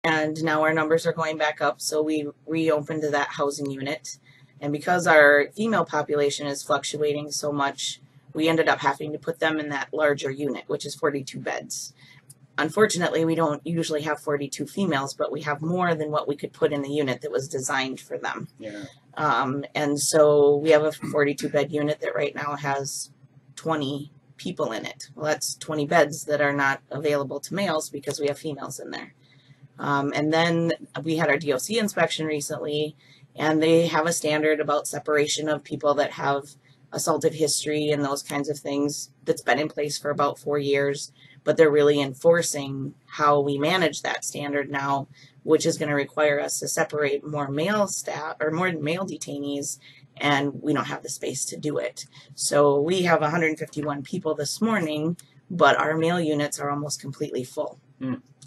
And now our numbers are going back up, so we reopened that housing unit. And because our female population is fluctuating so much, we ended up having to put them in that larger unit, which is 42 beds. Unfortunately, we don't usually have 42 females, but we have more than what we could put in the unit that was designed for them. Yeah. And so we have a 42 bed unit that right now has 20 people in it. Well, that's 20 beds that are not available to males because we have females in there. And then we had our DOC inspection recently, and they have a standard about separation of people that have assaultive history and those kinds of things that's been in place for about 4 years, but they're really enforcing how we manage that standard now, which is going to require us to separate more male staff or more male detainees, and we don't have the space to do it. So we have 151 people this morning, but our male units are almost completely full.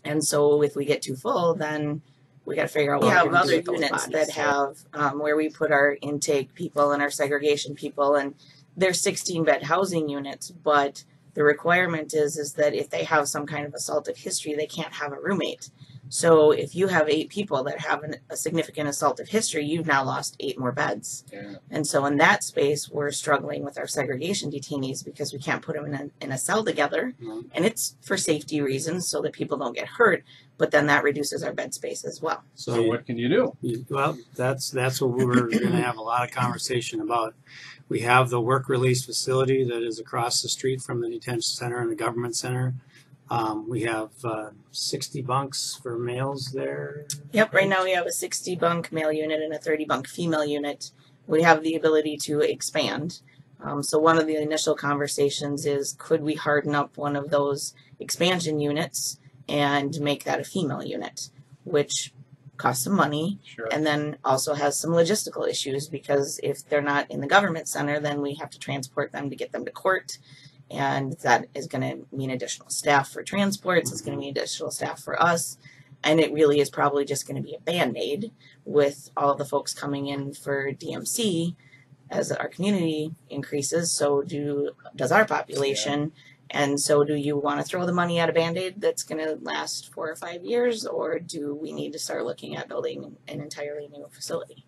And so if we get too full, then we got to figure out what we have other units that have where we put our intake people and our segregation people, and they're 16 bed housing units, but the requirement is that if they have some kind of assaultive history, they can't have a roommate. So if you have 8 people that have a significant assaultive history, you've now lost 8 more beds. Yeah. And so in that space, we're struggling with our segregation detainees because we can't put them in a cell together. And it's for safety reasons so that people don't get hurt, but then that reduces our bed space as well. So what can you do? Well, that's what we're going to have a lot of conversation about. We have the work release facility that is across the street from the detention center and the government center. We have 60 bunks for males there. Yep, right now we have a 60 bunk male unit and a 30 bunk female unit. We have the ability to expand. So one of the initial conversations is, could we harden up one of those expansion units and make that a female unit, which costs some money. Sure. And then also has some logistical issues, because if they're not in the government center, then we have to transport them to get them to court. And that is going to mean additional staff for transports. It's going to mean additional staff for us. And it really is probably just going to be a Band-Aid with all of the folks coming in for DMC as our community increases. So does our population. Yeah. And so do you want to throw the money at a Band-Aid that's going to last 4 or 5 years, or do we need to start looking at building an entirely new facility?